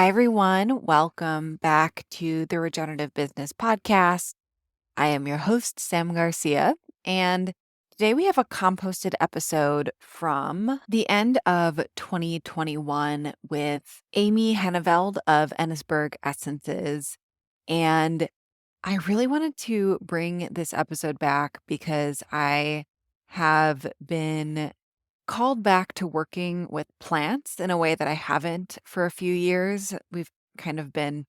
Hi, everyone. Welcome back to the Regenerative Business Podcast. I am your host, Sam Garcia, and today we have a composted episode from the end of 2021 with Amy Heneveld of Ennisberg Essences. And I really wanted to bring this episode back because I have been called back to working with plants in a way that I haven't for a few years. We've kind of been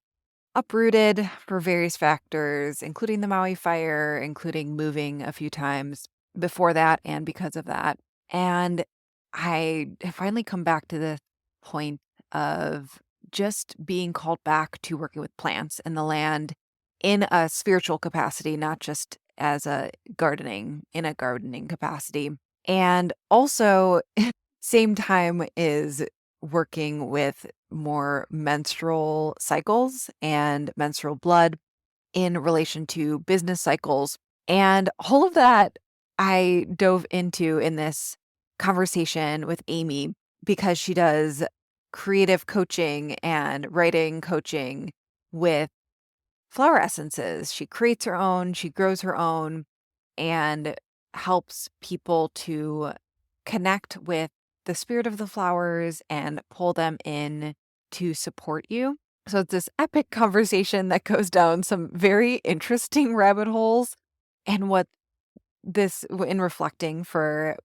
uprooted for various factors, including the Maui fire, including moving a few times before that and because of that. And I have finally come back to the point of just being called back to working with plants and the land in a spiritual capacity, not just as in a gardening capacity. And also, same time is working with more menstrual cycles and menstrual blood in relation to business cycles. And all of that I dove into in this conversation with Amy because she does creative coaching and writing coaching with flower essences. She creates her own, she grows her own, and helps people to connect with the spirit of the flowers and pull them in to support you. So it's this epic conversation that goes down some very interesting rabbit holes. And what in reflecting for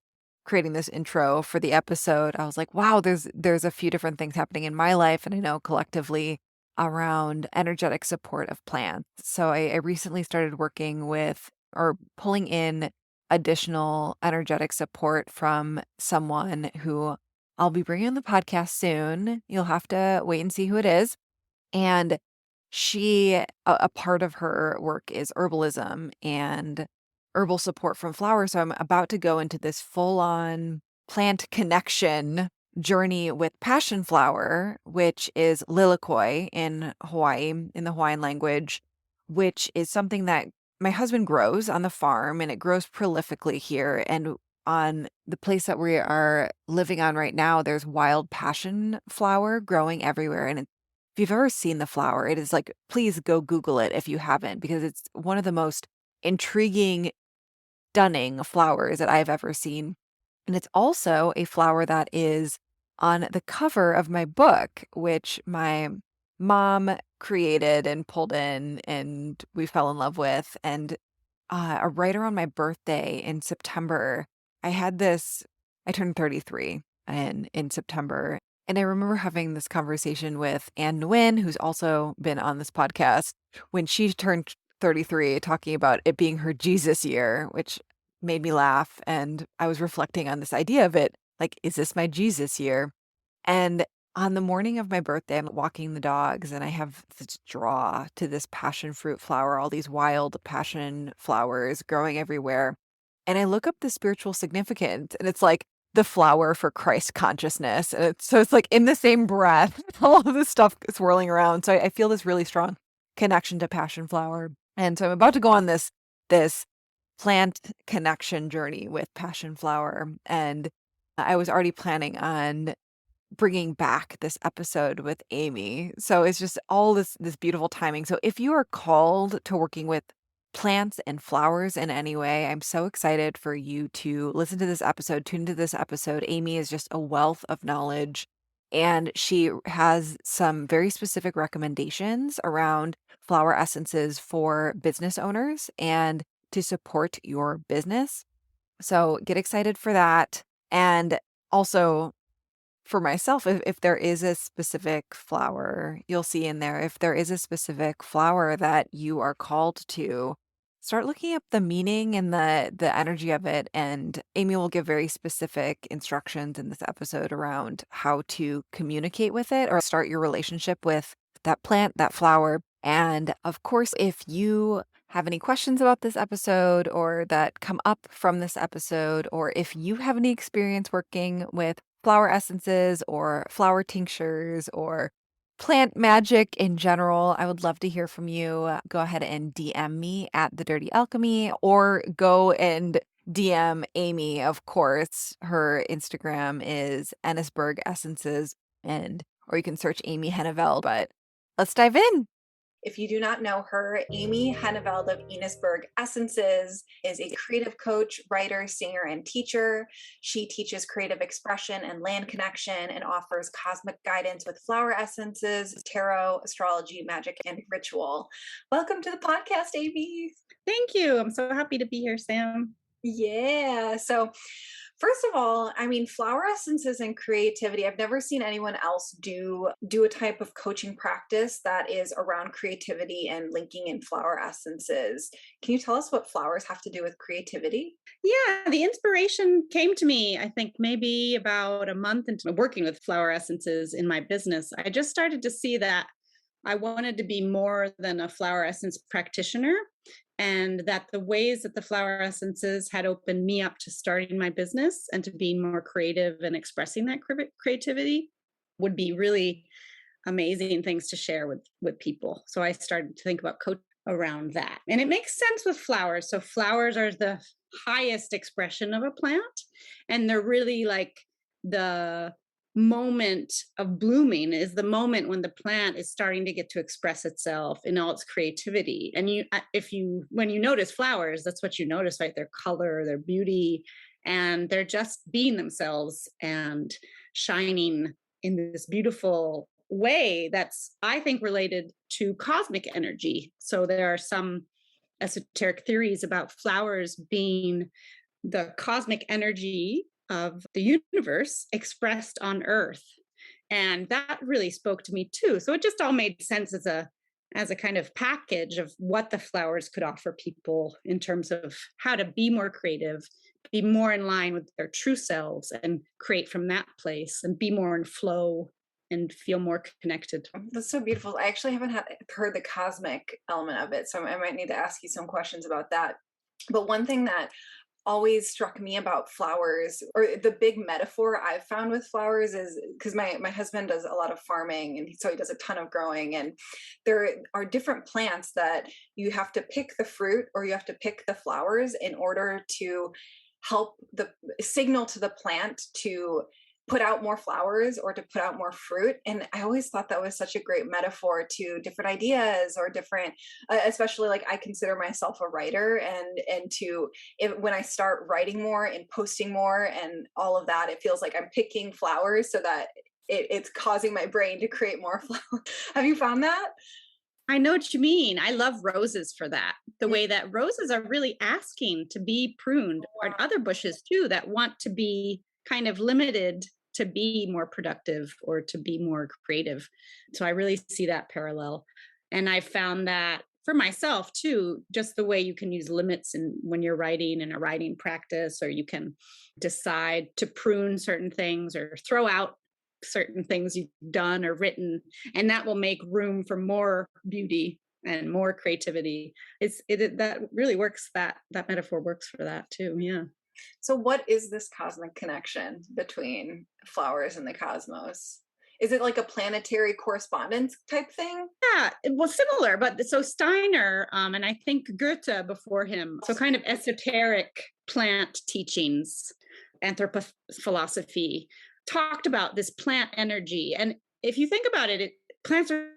creating this intro for the episode, I was like, wow, there's a few different things happening in my life, and I know collectively around energetic support of plants. So I recently started working with or pulling in additional energetic support from someone who I'll be bringing on the podcast soon. You'll have to wait and see who it is. And a part of her work is herbalism and herbal support from flowers. So I'm about to go into this full on plant connection journey with passion flower, which is lilikoi in Hawaii, in the Hawaiian language, which is something that my husband grows on the farm, and it grows prolifically here. And on the place that we are living on right now, there's wild passion flower growing everywhere. And if you've ever seen the flower, it is like, please go Google it if you haven't, because it's one of the most intriguing, stunning flowers that I've ever seen. And it's also a flower that is on the cover of my book, which my mom created and pulled in and we fell in love with. And right around my birthday in September, I turned 33 in September. And I remember having this conversation with Anne Nguyen, who's also been on this podcast, when she turned 33, talking about it being her Jesus year, which made me laugh. And I was reflecting on this idea of it, like, is this my Jesus year? And on the morning of my birthday, I'm walking the dogs and I have this draw to this passion fruit flower, all these wild passion flowers growing everywhere. And I look up the spiritual significance, and it's like the flower for Christ consciousness. And it's like in the same breath, all of this stuff swirling around. So I feel this really strong connection to passion flower. And so I'm about to go on this plant connection journey with passion flower. And I was already planning on bringing back this episode with Amy. So it's just all this beautiful timing. So if you are called to working with plants and flowers in any way, I'm so excited for you to listen to this episode, tune into this episode. Amy is just a wealth of knowledge, and she has some very specific recommendations around flower essences for business owners and to support your business. So get excited for that. And also, for myself, if there is a specific flower, you'll see in there, if there is a specific flower that you are called to, start looking up the meaning and the energy of it. And Amy will give very specific instructions in this episode around how to communicate with it or start your relationship with that plant, that flower. And of course, if you have any questions about this episode or that come up from this episode, or if you have any experience working with flower essences or flower tinctures or plant magic in general, I would love to hear from you. Go ahead and DM me at The Dirty Alchemy, or go and DM Amy, of course. Her Instagram is Ennisberg Essences, and or you can search Amy Heneveld, but let's dive in. If you do not know her, Amy Heneveld of Enosburg Essences is a creative coach, writer, singer, and teacher. She teaches creative expression and land connection and offers cosmic guidance with flower essences, tarot, astrology, magic, and ritual. Welcome to the podcast, Amy. Thank you. I'm so happy to be here, Sam. Yeah. So, first of all, I mean, flower essences and creativity. I've never seen anyone else do a type of coaching practice that is around creativity and linking in flower essences. Can you tell us what flowers have to do with creativity? Yeah, the inspiration came to me, I think, maybe about a month into working with flower essences in my business. I just started to see that I wanted to be more than a flower essence practitioner, and that the ways that the flower essences had opened me up to starting my business and to being more creative and expressing that creativity would be really amazing things to share with people. So I started to think about coaching around that. And it makes sense with flowers. So flowers are the highest expression of a plant, and they're really like the moment of blooming is the moment when the plant is starting to get to express itself in all its creativity. And when you notice flowers, that's what you notice, right? Their color, their beauty, and they're just being themselves and shining in this beautiful way that's, I think, related to cosmic energy. So there are some esoteric theories about flowers being the cosmic energy of the universe expressed on Earth. And that really spoke to me too. So it just all made sense as a kind of package of what the flowers could offer people in terms of how to be more creative, be more in line with their true selves and create from that place and be more in flow and feel more connected. That's so beautiful. I actually haven't heard the cosmic element of it, so I might need to ask you some questions about that. But one thing that always struck me about flowers, or the big metaphor I've found with flowers, is because my husband does a lot of farming, and so he does a ton of growing, and there are different plants that you have to pick the fruit or you have to pick the flowers in order to help the signal to the plant to put out more flowers or to put out more fruit. And I always thought that was such a great metaphor to different ideas or different, especially like I consider myself a writer, and when I start writing more and posting more and all of that, it feels like I'm picking flowers so that it's causing my brain to create more flowers. Have you found that? I know what you mean. I love roses for that. The way that roses are really asking to be pruned, or other bushes too that want to be kind of limited to be more productive or to be more creative. So I really see that parallel. And I found that for myself too, just the way you can use limits when you're writing in a writing practice, or you can decide to prune certain things or throw out certain things you've done or written, and that will make room for more beauty and more creativity. That really works. That metaphor works for that too. Yeah. So what is this cosmic connection between flowers and the cosmos? Is it like a planetary correspondence type thing? Yeah, well, similar, but so Steiner, and I think Goethe before him, so kind of esoteric plant teachings, anthropophilosophy, talked about this plant energy. And if you think about it, plants are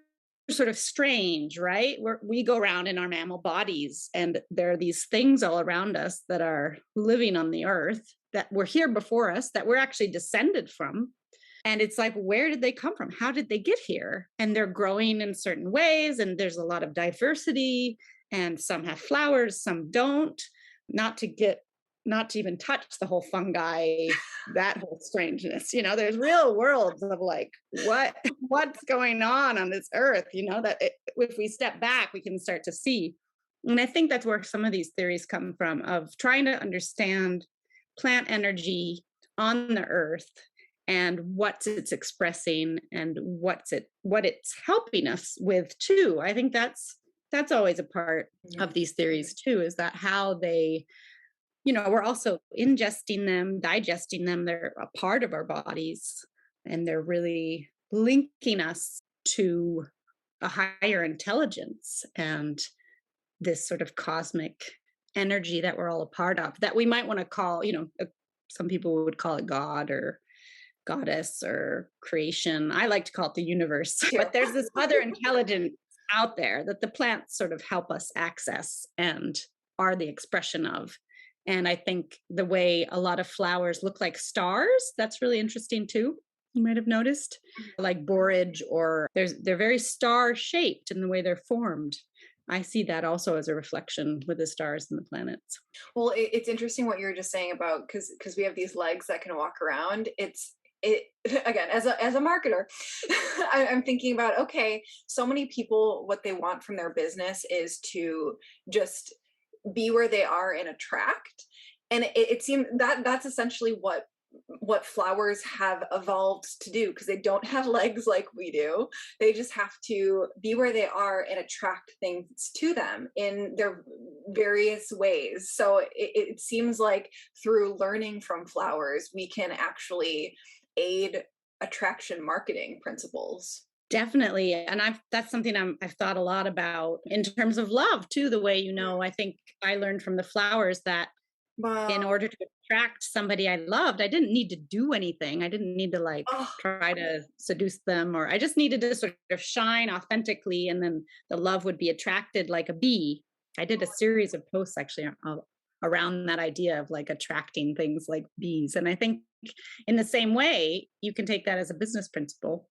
sort of strange, right? We go around in our mammal bodies, and there are these things all around us that are living on the earth that were here before us, that we're actually descended from. And it's like, where did they come from? How did they get here? And they're growing in certain ways, and there's a lot of diversity, and some have flowers, some don't. Not to even touch the whole fungi, that whole strangeness. There's real worlds of like, what's going on this earth, that if we step back, we can start to see. And I think that's where some of these theories come from, of trying to understand plant energy on the earth and what it's expressing and what it's helping us with too. I think that's always a part of these theories too, is that how they, we're also ingesting them, digesting them. They're a part of our bodies, and they're really linking us to a higher intelligence and this sort of cosmic energy that we're all a part of, that we might want to call, some people would call it God or goddess or creation. I like to call it the universe, Yeah. but there's this other intelligence out there that the plants sort of help us access and are the expression of. And I think the way a lot of flowers look like stars, that's really interesting too. You might have noticed, like borage, or they're very star shaped in the way they're formed. I see that also as a reflection with the stars and the planets. Well, it's interesting what you were just saying about, because we have these legs that can walk around. It again, as a marketer, I'm thinking about, okay, so many people, what they want from their business is to just be where they are and attract. And it seems that that's essentially what flowers have evolved to do, because they don't have legs like we do. They just have to be where they are and attract things to them in their various ways. So it seems like through learning from flowers, we can actually aid attraction marketing principles. Definitely. And that's something I've thought a lot about in terms of love too. The way, I think I learned from the flowers that in Wow. order to attract somebody I loved, I didn't need to do anything. I didn't need to Oh, try to seduce them, or I just needed to sort of shine authentically, and then the love would be attracted like a bee. I did a series of posts actually around that idea of like attracting things like bees. And I think in the same way, you can take that as a business principle.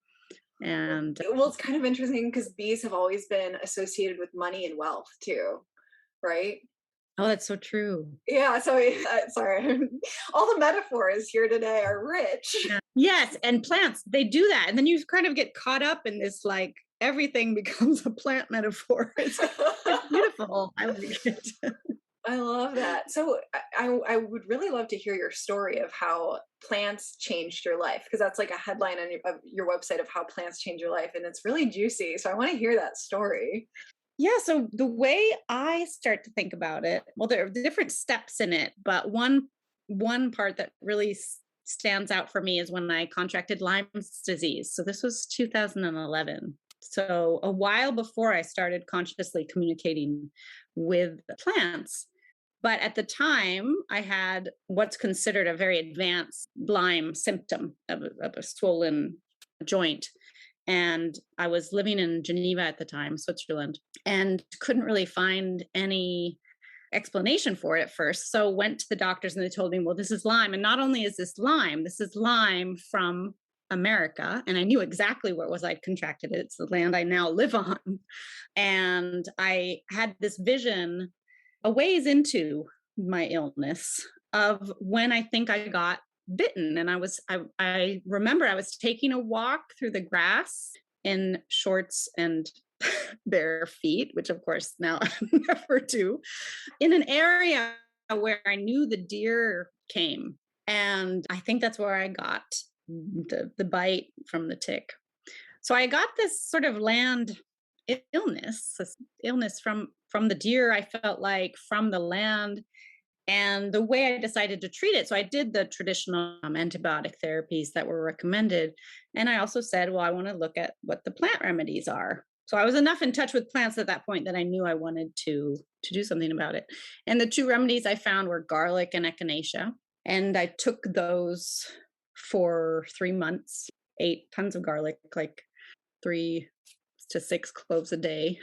And well, it's kind of interesting because bees have always been associated with money and wealth too, right? oh, that's so true. Yeah, so sorry. All the metaphors here today are rich. Yes, and plants, they do that. And then you kind of get caught up in this, like everything becomes a plant metaphor. It's beautiful. I like it. I love that. So I would really love to hear your story of how plants changed your life, because that's like a headline on your website of how plants change your life, and it's really juicy. So I want to hear that story. Yeah, so the way I start to think about it, well, there are different steps in it, but one part that really stands out for me is when I contracted Lyme's disease. So this was 2011. So a while before I started consciously communicating with plants. But at the time, I had what's considered a very advanced Lyme symptom of a swollen joint. And I was living in Geneva at the time, Switzerland, and couldn't really find any explanation for it at first. So went to the doctors and they told me, well, this is Lyme. And not only is this is Lyme from America. And I knew exactly where it was I'd contracted it. It's the land I now live on. And I had this vision a ways into my illness of when I think I got bitten. And I remember I was taking a walk through the grass in shorts and bare feet, which of course now I never do, in an area where I knew the deer came. And I think that's where I got the bite from the tick. So I got this sort of land illness from the deer, I felt like, from the land. And the way I decided to treat it, so I did the traditional antibiotic therapies that were recommended. And I also said, well, I want to look at what the plant remedies are. So I was enough in touch with plants at that point that I knew I wanted to do something about it. And the two remedies I found were garlic and echinacea. And I took those for 3 months, ate tons of garlic, like 3 to 6 cloves a day.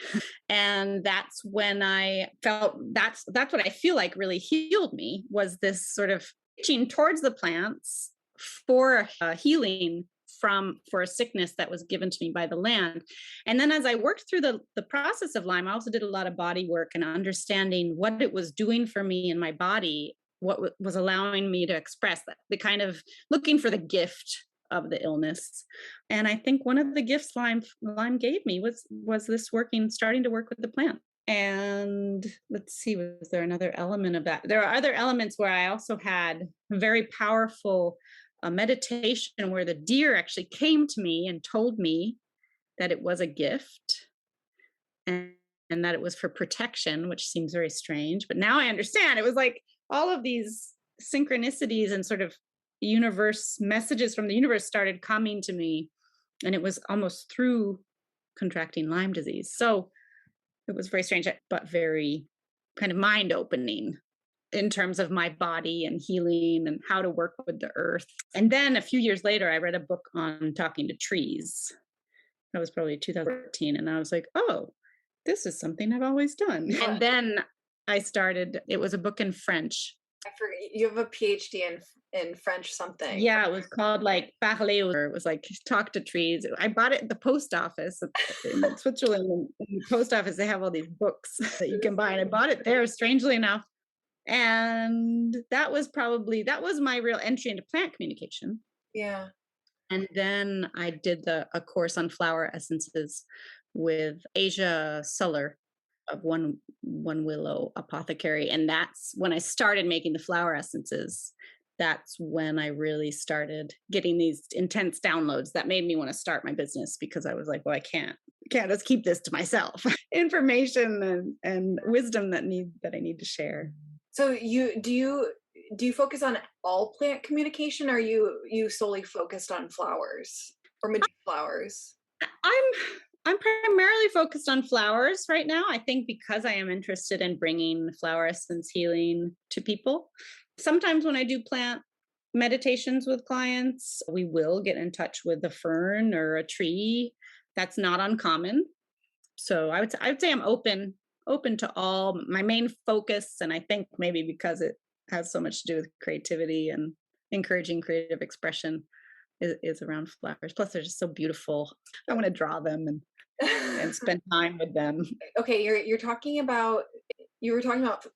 And that's when I felt that's what I feel like really healed me, was this sort of reaching towards the plants for healing for a sickness that was given to me by the land. And then as I worked through the process of Lyme, I also did a lot of body work and understanding what it was doing for me in my body, what was allowing me to express that, the kind of looking for the gift of the illness. And I think one of the gifts Lyme gave me was this starting to work with the plant. And let's see, was there another element of that? There are other elements where I also had a very powerful meditation where the deer actually came to me and told me that it was a gift and that it was for protection, which seems very strange. But now I understand. It was like all of these synchronicities and sort of messages from the universe started coming to me. And it was almost through contracting Lyme disease. So it was very strange, but very kind of mind opening in terms of my body and healing and how to work with the earth. And then a few years later, I read a book on talking to trees. That was probably 2014. And I was like, oh, this is something I've always done. And then I started, it was a book in French. I forget, you have a PhD in French something. Yeah, it was called like Parler, or it was like talk to trees. I bought it at the post office in Switzerland. In the post office, they have all these books that you can buy. And I bought it there, strangely enough. And that was my real entry into plant communication. Yeah. And then I did a course on flower essences with Asia Suller of One Willow Apothecary. And that's when I started making the flower essences. That's when I really started getting these intense downloads that made me want to start my business, because I was like, well, I can't just keep this to myself. Information and wisdom that I need to share. So do you focus on all plant communication, or are you solely focused on flowers or magic flowers? I'm primarily focused on flowers right now. I think because I am interested in bringing flower essence healing to people. Sometimes when I do plant meditations with clients, we will get in touch with a fern or a tree. That's not uncommon. So I would say I'm open to all. My main focus, and I think maybe because it has so much to do with creativity and encouraging creative expression, is around flowers. Plus, they're just so beautiful. I want to draw them and spend time with them. Okay, you were talking about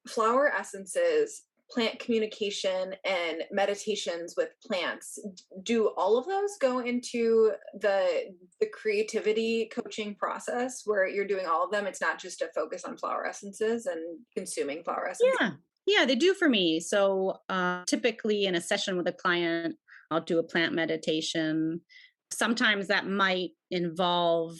flower essences, plant communication, and meditations with plants. Do all of those go into the creativity coaching process where you're doing all of them? It's not just a focus on flower essences and consuming flower essences? Yeah, they do for me. So typically in a session with a client, I'll do a plant meditation. Sometimes that might involve,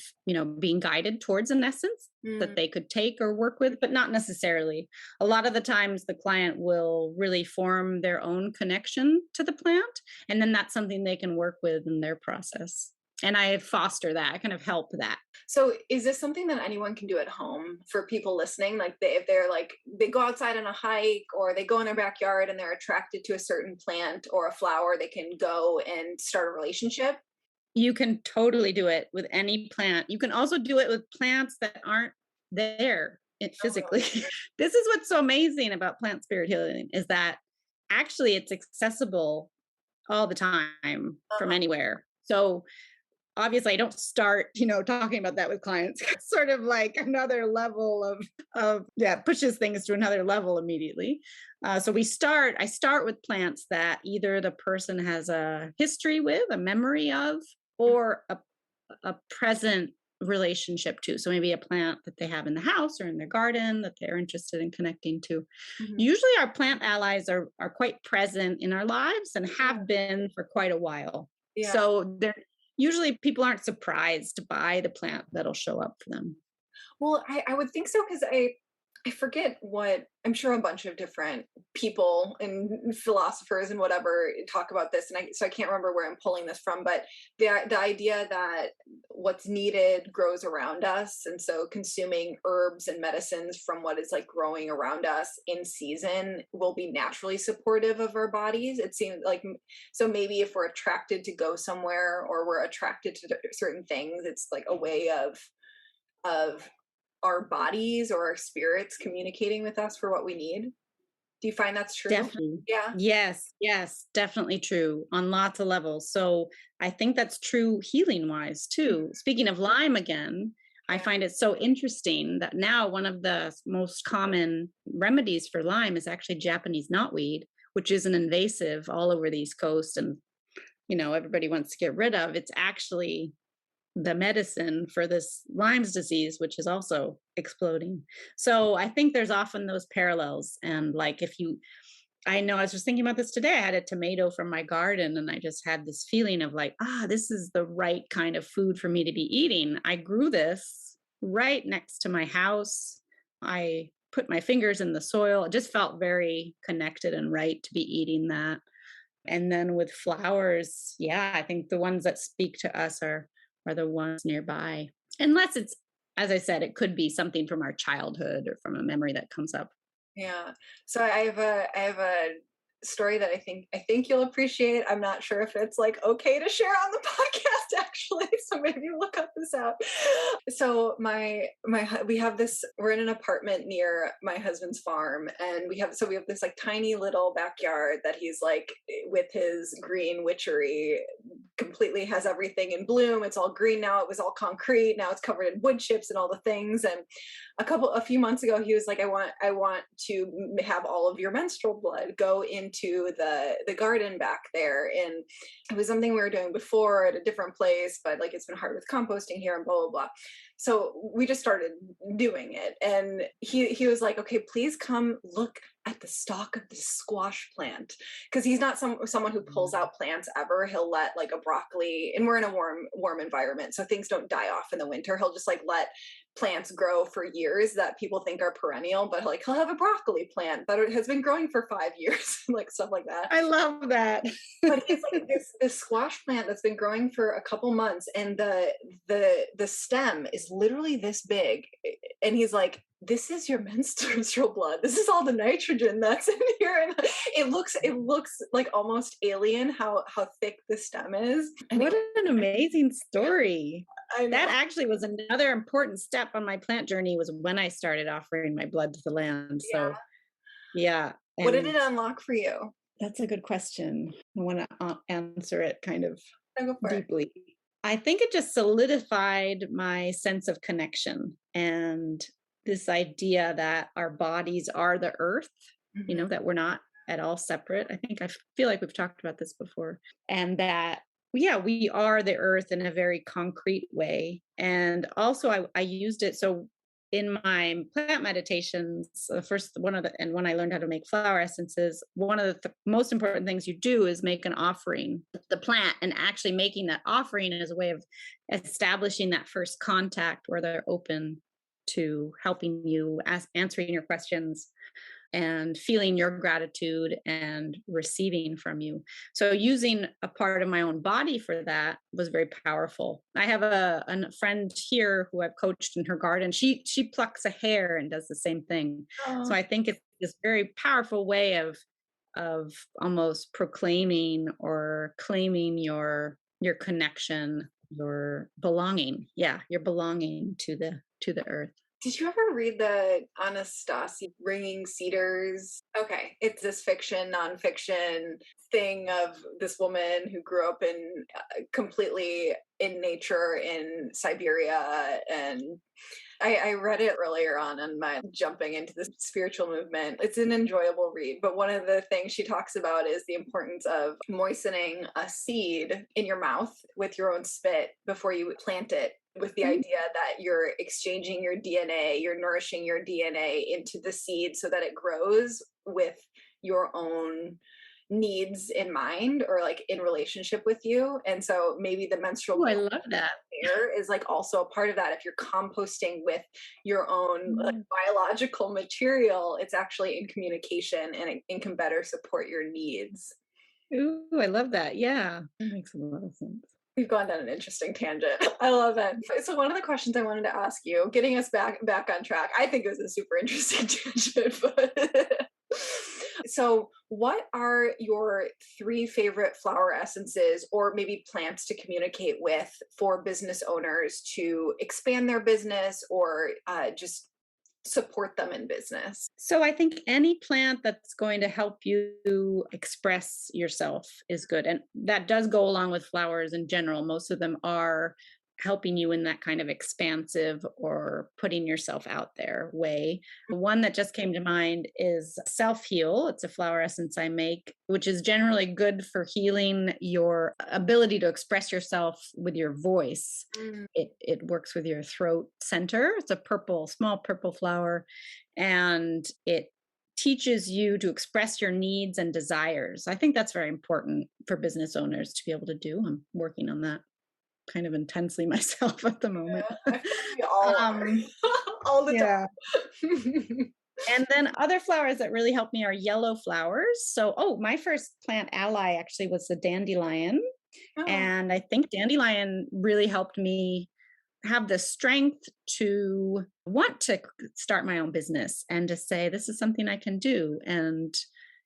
being guided towards an essence that they could take or work with, but not necessarily. A lot of the times the client will really form their own connection to the plant, and then that's something they can work with in their process. And I foster that, I kind of help that. So is this something that anyone can do at home for people listening? Like if they're like, they go outside on a hike, or they go in their backyard and they're attracted to a certain plant or a flower, they can go and start a relationship? You can totally do it with any plant. You can also do it with plants that aren't there physically. Oh, this is what's so amazing about plant spirit healing, is that actually it's accessible all the time from anywhere. So obviously I don't start, talking about that with clients. It's sort of like another level of pushes things to another level immediately. So I start with plants that either the person has a history with, a memory of, or a present relationship to. So maybe a plant that they have in the house or in their garden that they're interested in connecting to. Mm-hmm. Usually our plant allies are quite present in our lives and have been for quite a while. Yeah. So usually people aren't surprised by the plant that'll show up for them. Well, I would think so, because I forget what, I'm sure a bunch of different people and philosophers and whatever talk about this. And so I can't remember where I'm pulling this from, but the idea that what's needed grows around us. And so consuming herbs and medicines from what is like growing around us in season will be naturally supportive of our bodies. It seems like, so maybe if we're attracted to go somewhere, or we're attracted to certain things, it's like a way of our bodies or our spirits communicating with us for what we need. Do you find that's true? Definitely. Yeah. Yes, definitely true on lots of levels. So I think that's true healing wise too. Speaking of Lyme again, I find it so interesting that now one of the most common remedies for Lyme is actually Japanese knotweed, which is an invasive all over the East Coast, and everybody wants to get rid of. It's actually the medicine for this Lyme's disease, which is also exploding. So I think there's often those parallels. And like, I know I was just thinking about this today. I had a tomato from my garden, and I just had this feeling of like, this is the right kind of food for me to be eating. I grew this right next to my house. I put my fingers in the soil. It just felt very connected and right to be eating that. And then with flowers, I think the ones that speak to us are the ones nearby. Unless it's, as I said, it could be something from our childhood or from a memory that comes up Yeah. So I have a story that I think you'll appreciate. I'm not sure if it's like okay to share on the podcast actually. So maybe look up this app. So we have this, we're in an apartment near my husband's farm, and we have this like tiny little backyard that he's like with his green witchery completely has everything in bloom. It's all green now. It was all concrete. Now it's covered in wood chips and all the things. And a few months ago he was like, I want to have all of your menstrual blood go into the garden back there. And it was something we were doing before at a different place, but like it's been hard with composting here and blah blah blah. So we just started doing it, and he was like, okay, please come look at the stalk of this squash plant, because he's not someone who pulls out plants ever. He'll let like a broccoli, and we're in a warm environment, so things don't die off in the winter. He'll just like let plants grow for years that people think are perennial, but like he'll have a broccoli plant that has been growing for 5 years, like stuff like that. I love that. But he's like this squash plant that's been growing for a couple months, and the stem is literally this big, and he's like, this is your menstrual blood. This is all the nitrogen that's in here. And it looks like almost alien how thick the stem is. And What an amazing story. I know. That actually was another important step on my plant journey, was when I started offering my blood to the land. So yeah. What did And it unlock for you? that's a good question. I want to answer it kind of I'll go for it. deeply. I think it just solidified my sense of connection and this idea that our bodies are the earth, you know, that we're not at all separate. I feel like we've talked about this before. And that, yeah, we are the earth in a very concrete way. And also I used it. So in my plant meditations, the first one of the, and when I learned how to make flower essences, one of the most important things you do is make an offering with the plant, and actually making that offering is a way of establishing that first contact where they're open to helping you, answering your questions and feeling your gratitude and receiving from you. So using a part of my own body for that was very powerful. I have a friend here who I've coached in her garden. She plucks a hair and does the same thing. So I think it's this very powerful way of almost proclaiming or claiming your connection, your belonging. Yeah, your belonging to the earth. Did you ever read the Anastasia Ringing Cedars? Okay, it's this fiction, nonfiction thing of this woman who grew up in completely in nature in Siberia, and I read it earlier on in my jumping into the spiritual movement. It's an enjoyable read, but one of the things she talks about is the importance of moistening a seed in your mouth with your own spit before you plant it, with the idea that you're exchanging your DNA, you're nourishing your DNA into the seed so that it grows with your own needs in mind, or like in relationship with you. And so maybe the menstrual I love that. hair is like also a part of that. If you're composting with your own like biological material, it's actually in communication, and it can better support your needs. Ooh, I love that. Yeah, that makes a lot of sense. We've gone down an interesting tangent. I love it. So one of the questions I wanted to ask you, getting us back on track, I think it was a super interesting tangent, but so what are your 3 favorite flower essences, or maybe plants to communicate with, for business owners to expand their business, or just support them in business? So I think any plant that's going to help you express yourself is good. And that does go along with flowers in general. Most of them are helping you in that kind of expansive or putting yourself out there way. One that just came to mind is Self Heal. It's a flower essence I make, which is generally good for healing your ability to express yourself with your voice. It works with your throat center. It's a small purple flower, and it teaches you to express your needs and desires. I think that's very important for business owners to be able to do. I'm working on that kind of intensely myself at the moment. Yeah, I feel like we all are. All the time. And then other flowers that really help me are yellow flowers. So, my first plant ally actually was the dandelion. Oh. And I think dandelion really helped me have the strength to want to start my own business and to say, this is something I can do. And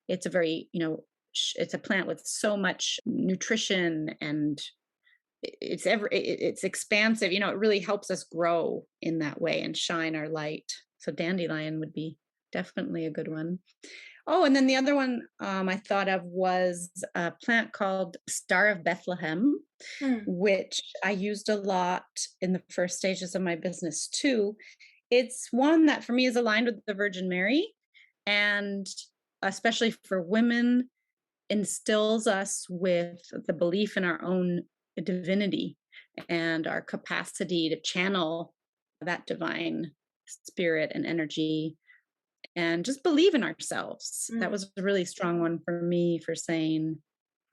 it's a very, it's a plant with so much nutrition, and it's expansive. It really helps us grow in that way and shine our light. So dandelion would be definitely a good one. Oh, and then the other one I thought of was a plant called Star of Bethlehem, which I used a lot in the first stages of my business too. It's one that for me is aligned with the Virgin Mary, and especially for women, instills us with the belief in our own divinity and our capacity to channel that divine spirit and energy, and just believe in ourselves. That was a really strong one for me, for saying,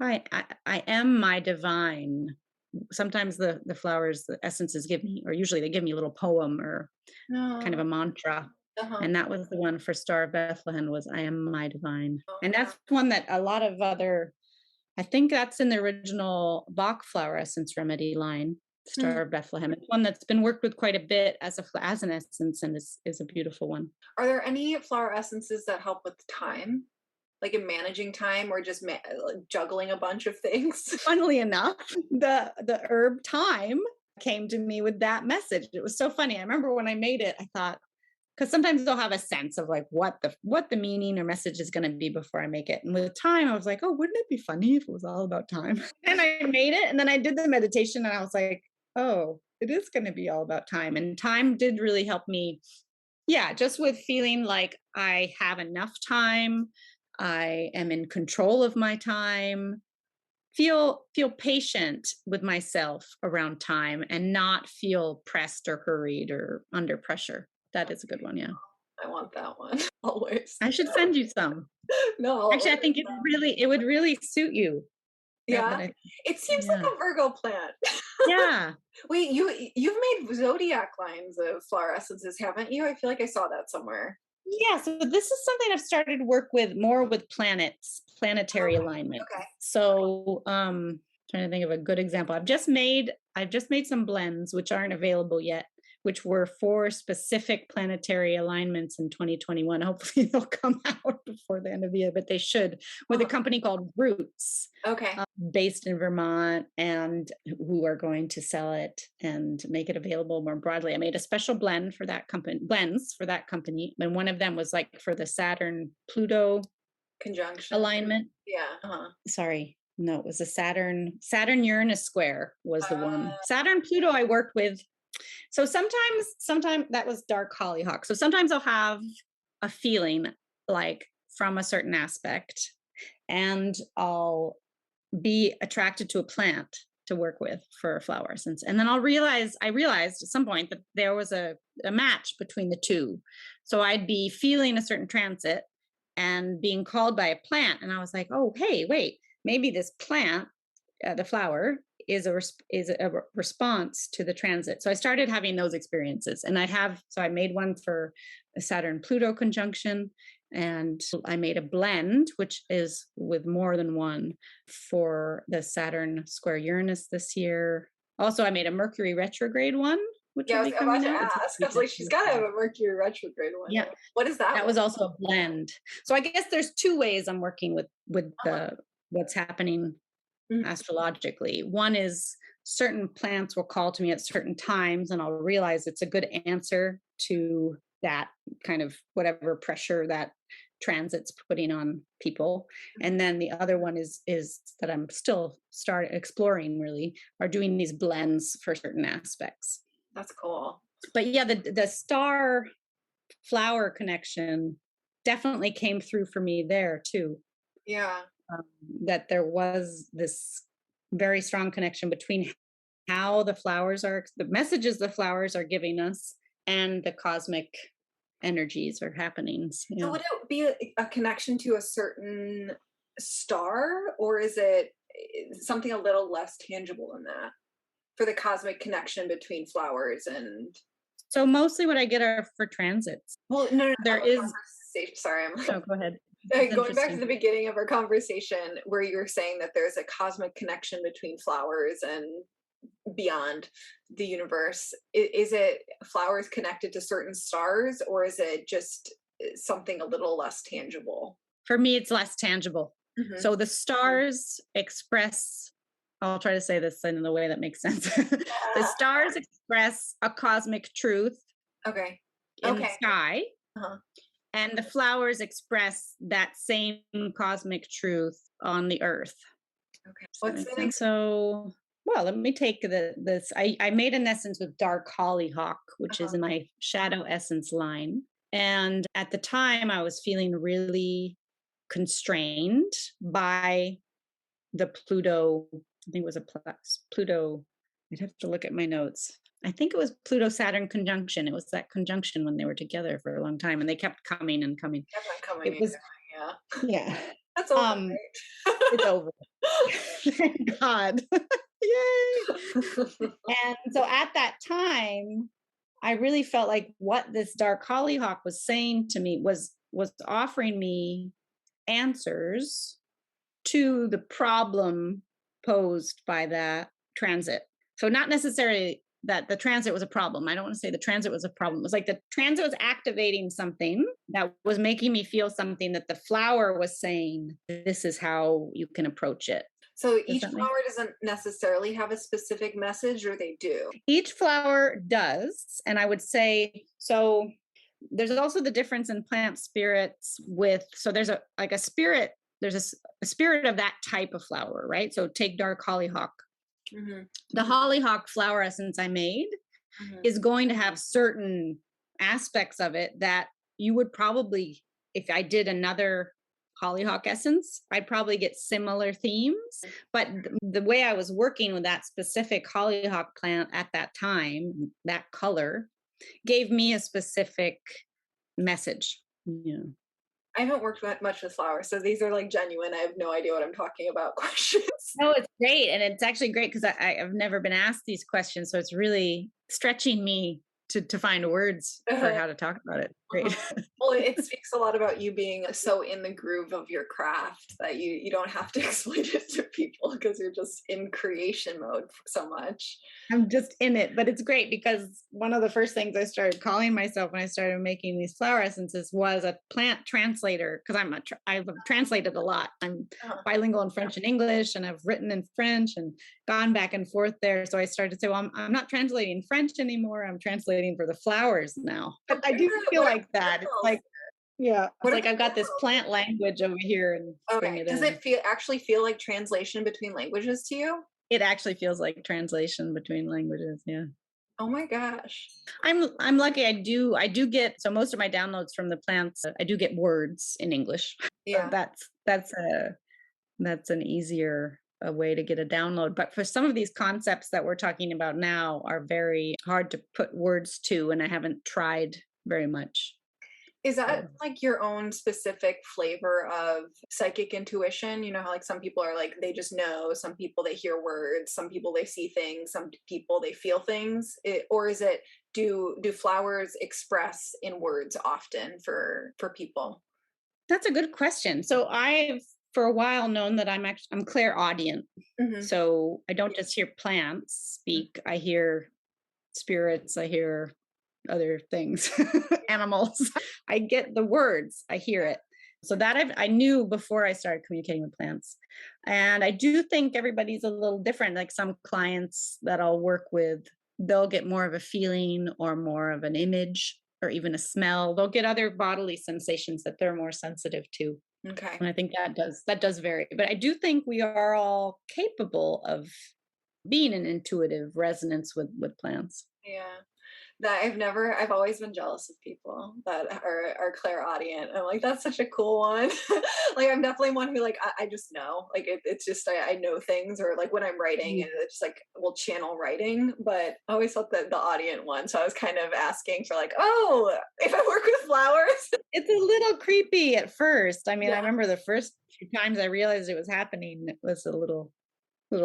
I am my divine. Sometimes the flowers, the essences give me, or usually they give me a little poem or kind of a mantra. And that was the one for Star of Bethlehem, was I am my divine. And that's one that a lot of other, I think that's in the original Bach flower essence remedy line, Star of Bethlehem. It's one that's been worked with quite a bit as an essence, and is a beautiful one. Are there any flower essences that help with time? Like in managing time, or just juggling a bunch of things? Funnily enough, the herb thyme came to me with that message. It was so funny. I remember when I made it, I thought, because sometimes they'll have a sense of like what the meaning or message is going to be before I make it. And with time, I was like, oh, wouldn't it be funny if it was all about time? And I made it, and then I did the meditation, and I was like, oh, it is going to be all about time. And time did really help me. Yeah, just with feeling like I have enough time. I am in control of my time. Feel patient with myself around time, and not feel pressed or hurried or under pressure. That is a good one. Yeah. I want that one always. I should send you some. No. Actually, I think it would really suit you. Yeah. It seems like a Virgo plant. Yeah. Wait, you've made zodiac lines of flower essences, haven't you? I feel like I saw that somewhere. Yeah, so this is something I've started to work with more with planetary alignment. Okay. So trying to think of a good example. I've just made some blends which aren't available yet, which were for specific planetary alignments in 2021. Hopefully they'll come out before the end of the year, but they should, with a company called Roots. Okay. Based in Vermont, and who are going to sell it and make it available more broadly. I made a special blends for that company. And one of them was like for the Saturn-Pluto conjunction alignment. Yeah. Sorry. No, it was a Saturn-Uranus square was the one. Saturn-Pluto I worked with. So sometimes that was dark hollyhock. So sometimes I'll have a feeling like from a certain aspect, and I'll be attracted to a plant to work with for a flower essence. And then I realized at some point that there was a match between the two. So I'd be feeling a certain transit and being called by a plant. And I was like, oh, hey, wait, maybe this plant, the flower, is a response to the transit. So I started having those experiences, and I made one for the Saturn-Pluto conjunction, and I made a blend, which is with more than one, for the Saturn square Uranus this year. Also, I made a Mercury retrograde one, which I will was be coming about to out. ask. I was like, she's got to have a Mercury retrograde one. Yeah. What is that? That was also a blend. So I guess there's two ways I'm working with what's happening astrologically. One is certain plants will call to me at certain times, and I'll realize it's a good answer to that kind of whatever pressure that transit's putting on people. And then the other one is that I'm still exploring, really, are doing these blends for certain aspects. That's cool. But yeah, the star flower connection definitely came through for me there too. Yeah. That there was this very strong connection between how the messages the flowers are giving us and the cosmic energies or happenings. Yeah. So would it be a connection to a certain star, or is it something a little less tangible than that for the cosmic connection between flowers? And so mostly what I get are for transits. Well, no, sorry, go ahead. Going back to the beginning of our conversation where you were saying that there's a cosmic connection between flowers and beyond the universe. Is it flowers connected to certain stars, or is it just something a little less tangible? For me, it's less tangible. Hmm. So the stars express, I'll try to say this in a way that makes sense. The stars express a cosmic truth Okay. in the Okay. sky, Uh-huh. and the flowers express that same cosmic truth on the earth. Okay. Does that What's make the sense? So, well, let me take this. I made an essence with dark hollyhock, which is uh-huh. in my shadow essence line. And at the time, I was feeling really constrained by the Pluto. I think it was a Pluto. I'd have to look at my notes. I think it was Pluto Saturn conjunction. It was that conjunction when they were together for a long time, and they kept coming and coming. Kept on coming It and was, going, yeah. yeah. That's over, Um, right? it's over. Thank God. Yay. And so at that time, I really felt like what this dark hollyhock was saying to me was offering me answers to the problem posed by that transit. So not necessarily that the transit was a problem. I don't want to say the transit was a problem. It was like the transit was activating something that was making me feel something that the flower was saying, this is how you can approach it. So Does each that flower doesn't necessarily have a specific message, or they do? Each flower does. And I would say, so there's also the difference in plant spirits with, so there's a spirit, there's a spirit of that type of flower, right? So take dark hollyhock. Mm-hmm. The hollyhock flower essence I made is going to have certain aspects of it that you would probably, if I did another hollyhock essence, I'd probably get similar themes. But the way I was working with that specific hollyhock plant at that time, that color, gave me a specific message. Yeah. I haven't worked much with flowers, so these are like genuine. I have no idea what I'm talking about questions. No, it's great. And it's actually great because I've never been asked these questions. So it's really stretching me to find words for how to talk about it. Great. Well, it speaks a lot about you being so in the groove of your craft that you don't have to explain it to people because you're just in creation mode so much. I'm just in it, but it's great because one of the first things I started calling myself when I started making these flower essences was a plant translator, because I've translated a lot. I'm bilingual in French and English, and I've written in French and gone back and forth there. So I started to say, well, I'm not translating French anymore. I'm translating for the flowers now. But I do feel like that. It's like, yeah, it's like I've got this plant language over here and bring it in. Does it actually feel like translation between languages to you? It actually feels like translation between languages. Yeah. Oh my gosh. I'm lucky. I do get, so most of my downloads from the plants, I do get words in English. Yeah. That's an easier way to get a download. But for some of these concepts that we're talking about now are very hard to put words to, and I haven't tried very much. Is that like your own specific flavor of psychic intuition? You know how like some people are like, they just know, some people they hear words, some people they see things, some people they feel things. Or is it, do flowers express in words often for people? That's a good question. So I've for a while known that I'm clairaudient. Mm-hmm. So I don't just hear plants speak, I hear spirits, I hear other things, animals. I get the words, I hear it. So that I knew before I started communicating with plants. And I do think everybody's a little different. Like some clients that I'll work with, they'll get more of a feeling or more of an image or even a smell. They'll get other bodily sensations that they're more sensitive to. Okay. And I think that does vary. But I do think we are all capable of being in intuitive resonance with plants. Yeah. That I've always been jealous of people that are clairaudient. I'm like, that's such a cool one. Like I'm definitely one who like I just know. Like it's just I know things, or like when I'm writing and it's just like we'll channel writing, but I always felt the audient one. So I was kind of asking for like, oh, if I work with flowers. It's a little creepy at first. I mean, yeah. I remember the first few times I realized it was happening, it was a little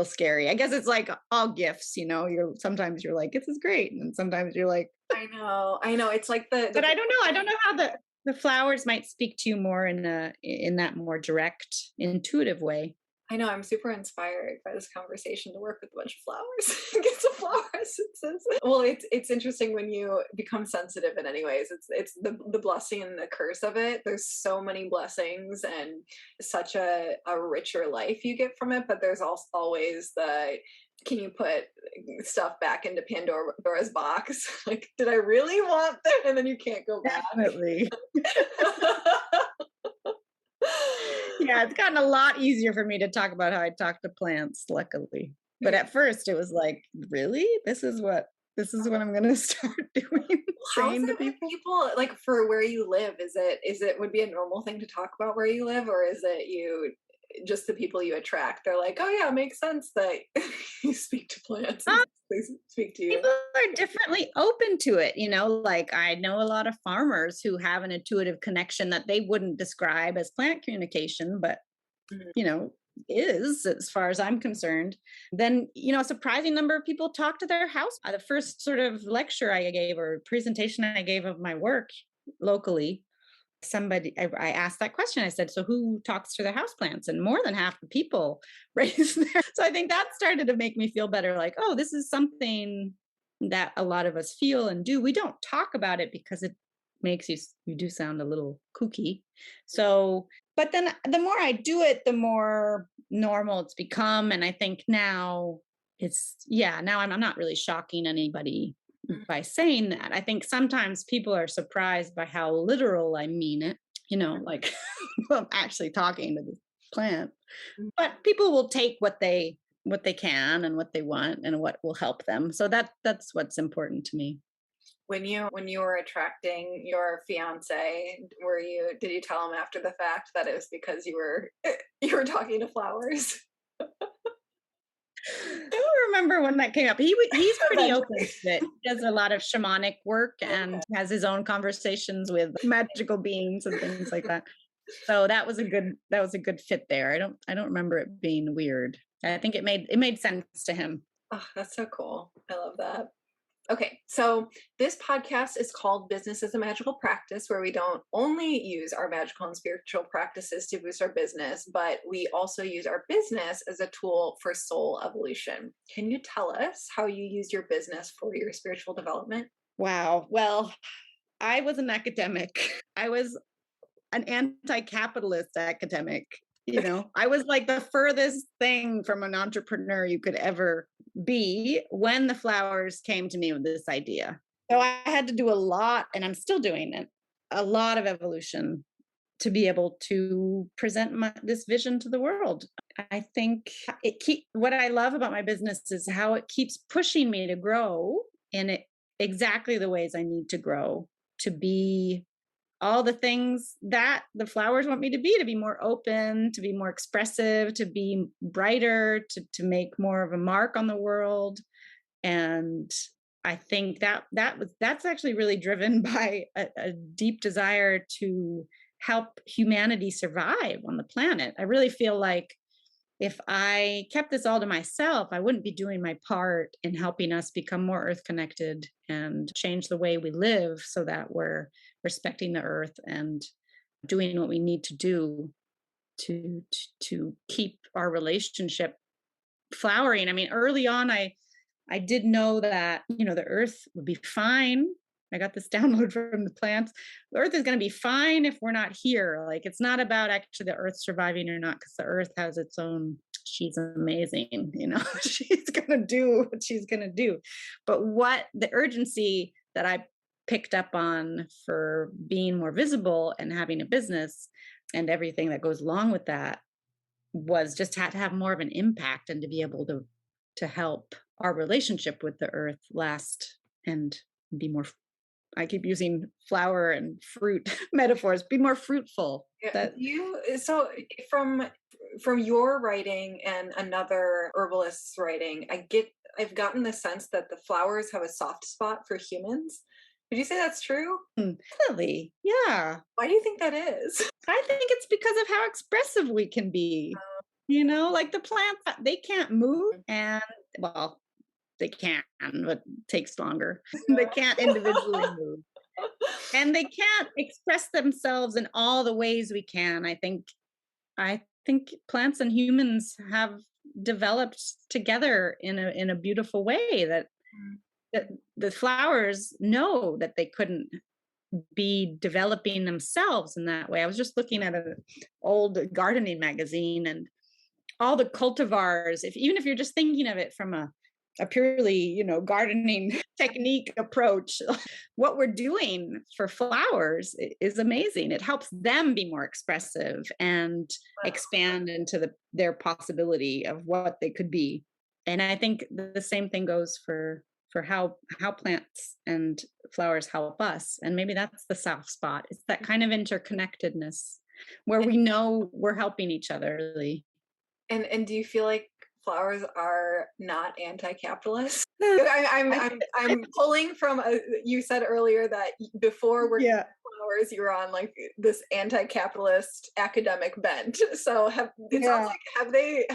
scary. I guess it's like all gifts, you know, sometimes you're like, this is great. And sometimes you're like, I know. It's like but I don't know how the flowers might speak to you more in that more direct, intuitive way. I know, I'm super inspired by this conversation to work with a bunch of flowers and get some flower essences. Well, it's interesting when you become sensitive in any ways. It's the blessing and the curse of it. There's so many blessings and such a richer life you get from it, but there's also always the, can you put stuff back into Pandora's box? Like, did I really want that? And then you can't go back. Definitely. Yeah, it's gotten a lot easier for me to talk about how I talk to plants, luckily. But at first it was like, really? This is what I'm gonna start doing. How is Saying to it with people. people, like, for where you live? Is it would be a normal thing to talk about where you live, or is it you just the people you attract? They're like, oh yeah, it makes sense that you speak to plants and they speak to you. People are differently open to it, like I know a lot of farmers who have an intuitive connection that they wouldn't describe as plant communication, but Mhm. is as far as I'm concerned. Then a surprising number of people talk to their house. The first sort of lecture I gave or presentation I gave of my work locally, I asked that question. I said, so who talks to their houseplants? And more than half the people raised their. So I think that started to make me feel better, like, oh, this is something that a lot of us feel and do. We don't talk about it because it makes you do sound a little kooky. So, but then the more I do it, the more normal it's become. And I think now now I'm not really shocking anybody by saying that. I think sometimes people are surprised by how literal I mean it, like I'm actually talking to the plant. But people will take what they can and what they want and what will help them. So that's what's important to me. When you were attracting your fiance, did you tell him after the fact that it was because you were you were talking to flowers? I don't remember when that came up. He's pretty open to it. He does a lot of shamanic work and has his own conversations with magical beings and things like that. So that was a good fit there. I don't remember it being weird. I think it made sense to him. Oh, that's so cool. I love that. Okay, so this podcast is called Business as a Magical Practice, where we don't only use our magical and spiritual practices to boost our business, but we also use our business as a tool for soul evolution. Can you tell us how you use your business for your spiritual development? Wow. Well, I was an academic. I was an anti-capitalist academic. I was like the furthest thing from an entrepreneur you could ever be when the flowers came to me with this idea. So I had to do a lot, and I'm still doing it, a lot of evolution to be able to present this vision to the world. I think what I love about my business is how it keeps pushing me to grow in exactly the ways I need to grow, to be all the things that the flowers want me to be more open, to be more expressive, to be brighter, to make more of a mark on the world. And I think that's actually really driven by a deep desire to help humanity survive on the planet. I really feel like if I kept this all to myself, I wouldn't be doing my part in helping us become more earth connected and change the way we live so that we're respecting the earth and doing what we need to do to keep our relationship flowering. I mean, early on, I did know that, the earth would be fine. I got this download from the plants. The earth is going to be fine if we're not here. Like, it's not about actually the earth surviving or not, because the earth has its own, she's amazing, she's going to do what she's going to do. But what the urgency that I picked up on for being more visible and having a business and everything that goes along with that was just had to have more of an impact and to be able to help our relationship with the earth last and be more, I keep using flower and fruit metaphors, be more fruitful. Yeah, so from your writing and another herbalist's writing, I've gotten the sense that the flowers have a soft spot for humans. Would you say that's true? Definitely. Yeah. Why do you think that is? I think it's because of how expressive we can be. Like the plants, they can't move, and well, they can, but it takes longer. They can't individually move. And they can't express themselves in all the ways we can. I think think plants and humans have developed together in a beautiful way that the flowers know that they couldn't be developing themselves in that way. I was just looking at an old gardening magazine, and all the cultivars, even if you're just thinking of it from a purely, gardening technique approach, what we're doing for flowers is amazing. It helps them be more expressive and expand into their possibility of what they could be. And I think the same thing goes for how plants and flowers help us. And maybe that's the soft spot. It's that kind of interconnectedness where we know we're helping each other, really. And do you feel like flowers are not anti-capitalist? I'm pulling from you said earlier that before working with flowers, you were on like this anti-capitalist academic bent. So have they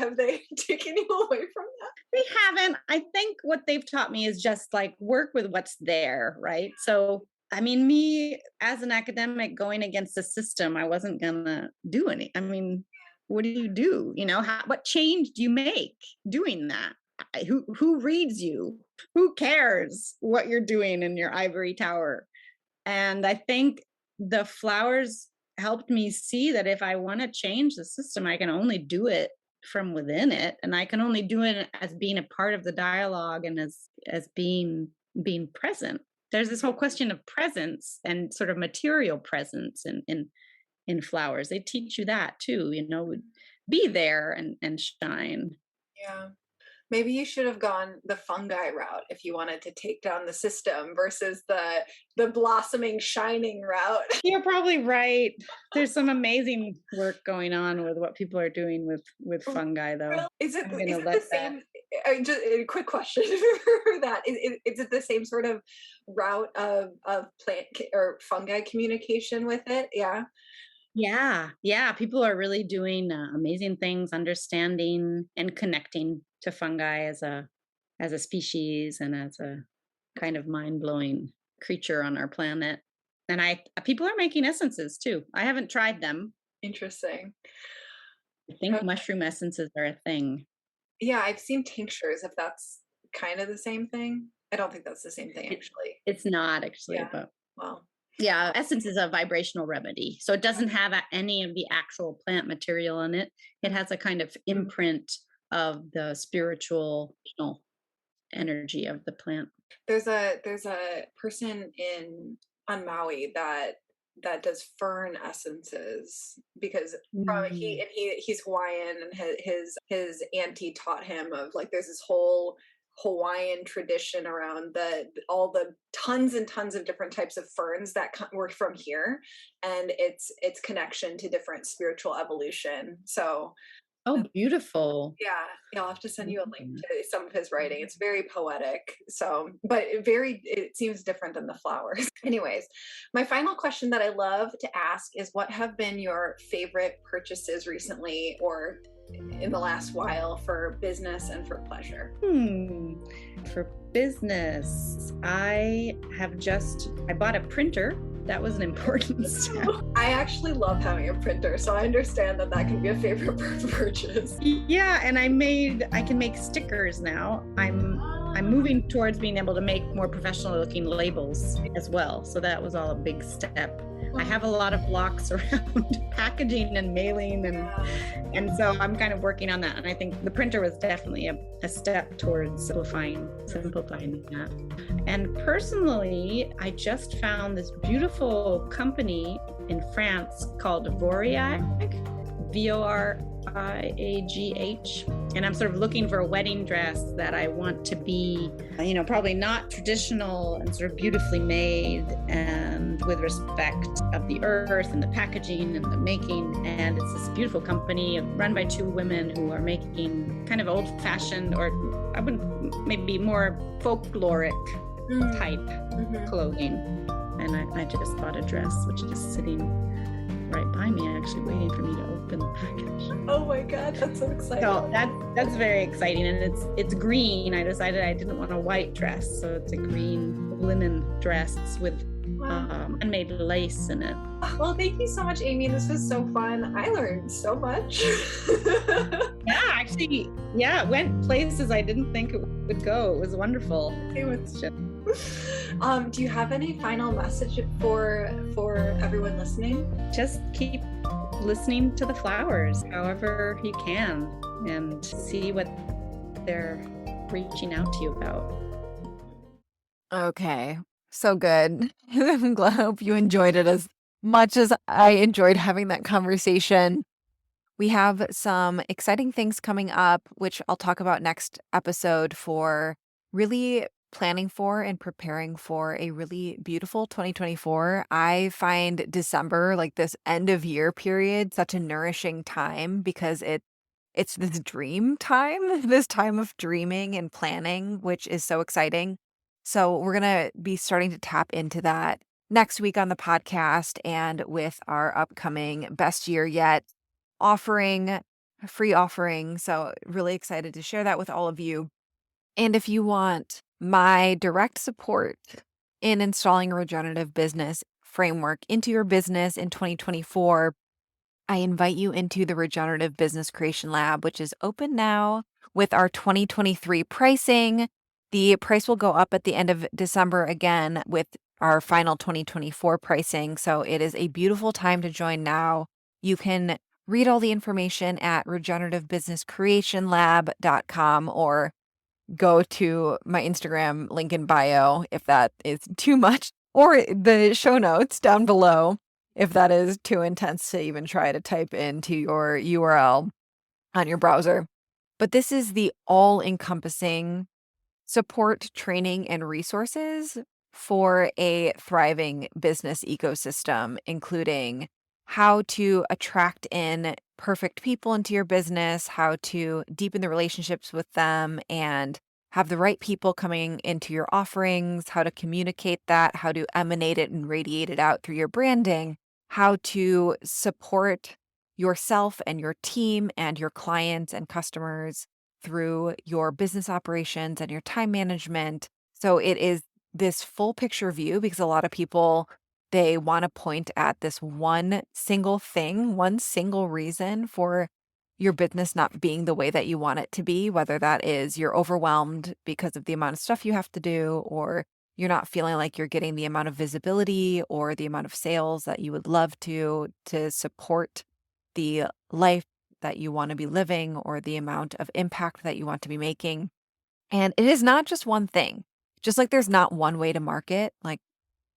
taken you away from that? They haven't. I think what they've taught me is just like work with what's there, right? So I mean, me as an academic going against the system, I wasn't gonna do any. I mean, what do you do? What change do you make doing that? Who reads you? Who cares what you're doing in your ivory tower? And I think the flowers helped me see that if I want to change the system, I can only do it from within it. And I can only do it as being a part of the dialogue and as being present. There's this whole question of presence and sort of material presence in flowers. They teach you that too, be there and shine. Yeah. Maybe you should have gone the fungi route if you wanted to take down the system versus the blossoming, shining route. You're probably right. There's some amazing work going on with what people are doing with fungi, though. Is it the same? Just a quick question for that. Is it the same sort of route of plant or fungi communication with it? Yeah. Yeah. People are really doing amazing things, understanding and connecting to fungi as a species and as a kind of mind-blowing creature on our planet. And people are making essences too. I haven't tried them. Interesting. I think mushroom essences are a thing. Yeah, I've seen tinctures, if that's kind of the same thing. I don't think that's the same thing, actually. It's not actually, but well. Yeah, essence is a vibrational remedy. So it doesn't have any of the actual plant material in it. It has a kind of imprint of the spiritual energy of the plant. There's a person on Maui that does fern essences because he's Hawaiian, and his auntie taught him of like there's this whole Hawaiian tradition around all the tons and tons of different types of ferns that were from here, and its connection to different spiritual evolution. So beautiful. Yeah, I'll have to send you a link to some of his writing. It's very poetic, but it seems different than the flowers. Anyways, my final question that I love to ask is, what have been your favorite purchases recently or in the last while for business and for pleasure? For business, I bought a printer. That was an important step. I actually love having a printer, so I understand that can be a favorite purchase. Yeah, and I can make stickers now. I'm moving towards being able to make more professional looking labels as well. So that was all a big step. I have a lot of blocks around packaging and mailing, and so I'm kind of working on that. And I think the printer was definitely a step towards simplifying that. And personally, I just found this beautiful company in France called Voriag, Voriagh, and I'm sort of looking for a wedding dress that I want to be, probably not traditional and sort of beautifully made and with respect of the earth and the packaging and the making. And it's this beautiful company run by two women who are making kind of old-fashioned, or I wouldn't, maybe more folkloric type clothing. And I just bought a dress, which is sitting right by me, actually waiting for me to open the package. Oh my God, that's so exciting. So that's very exciting, and it's green. I decided I didn't want a white dress, so it's a green linen dress with Wow. and lace in it. Well, thank you so much, Amy. This was so fun. I learned so much. Yeah, actually, yeah, it went places I didn't think it would go. It was wonderful. Same with do you have any final message for everyone listening? Just keep listening to the flowers however you can and see what they're reaching out to you about. Okay. So good. I'm glad, I hope you enjoyed it as much as I enjoyed having that conversation. We have some exciting things coming up, which I'll talk about next episode for really planning for and preparing for a really beautiful 2024. I find December, like this end of year period, such a nourishing time because it's this dream time, this time of dreaming and planning, which is so exciting. So we're going to be starting to tap into that next week on the podcast and with our upcoming Best Year Yet offering, a free offering. So really excited to share that with all of you. And if you want my direct support in installing a regenerative business framework into your business in 2024, I invite you into the Regenerative Business Creation Lab, which is open now with our 2023 pricing. The price will go up at the end of December again with our final 2024 pricing. So it is a beautiful time to join now. You can read all the information at regenerativebusinesscreationlab.com or go to my Instagram link in bio if that is too much, or the show notes down below if that is too intense to even try to type into your URL on your browser. But this is the all-encompassing support, training, and resources for a thriving business ecosystem, including how to attract in perfect people into your business, how to deepen the relationships with them and have the right people coming into your offerings, how to communicate that, how to emanate it and radiate it out through your branding, how to support yourself and your team and your clients and customers through your business operations and your time management. So it is this full picture view because a lot of people, they want to point at this one single thing, one single reason for your business not being the way that you want it to be, whether that is you're overwhelmed because of the amount of stuff you have to do, or you're not feeling like you're getting the amount of visibility or the amount of sales that you would love to support the life that you want to be living or the amount of impact that you want to be making. And it is not just one thing. Just like there's not one way to market, like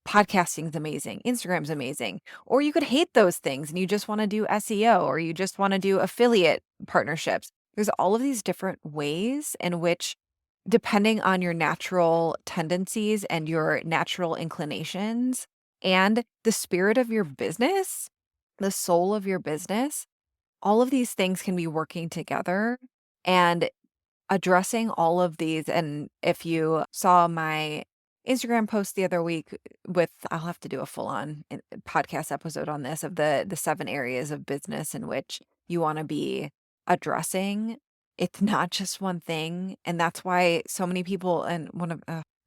podcasting's amazing, Instagram's amazing, or you could hate those things and you just want to do SEO or you just want to do affiliate partnerships. There's all of these different ways in which, depending on your natural tendencies and your natural inclinations and the spirit of your business, the soul of your business, all of these things can be working together and addressing all of these. And if you saw my Instagram post the other week with, I'll have to do a full on podcast episode on this, of the 7 areas of business in which you want to be addressing. It's not just one thing. And that's why so many people, and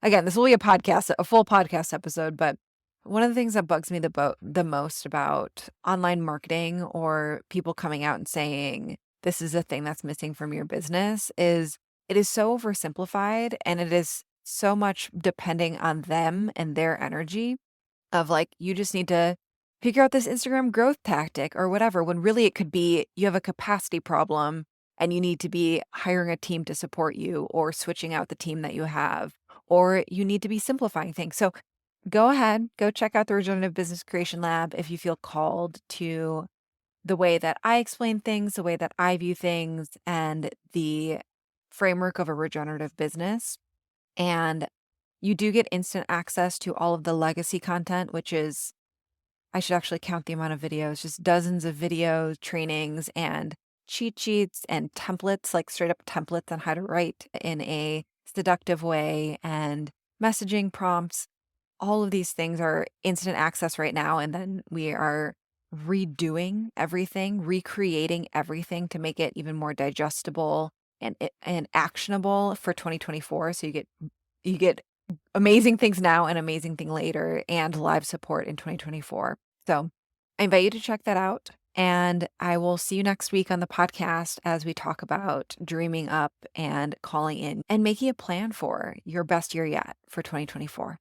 again, this will be a full podcast episode, but one of the things that bugs me the most about online marketing or people coming out and saying this is a thing that's missing from your business is it is so oversimplified and it is so much depending on them and their energy of like, you just need to figure out this Instagram growth tactic or whatever, when really it could be you have a capacity problem and you need to be hiring a team to support you or switching out the team that you have, or you need to be simplifying things. So go ahead, go check out the Regenerative Business Creation Lab if you feel called to the way that I explain things, the way that I view things, and the framework of a regenerative business. And you do get instant access to all of the legacy content, which is, I should actually count the amount of videos, just dozens of videos, trainings, and cheat sheets and templates, like straight up templates on how to write in a seductive way, and messaging prompts. All of these things are instant access right now. And then we are redoing everything, recreating everything to make it even more digestible and actionable for 2024. So you get amazing things now and amazing thing later, and live support in 2024. So I invite you to check that out. And I will see you next week on the podcast as we talk about dreaming up and calling in and making a plan for your best year yet for 2024.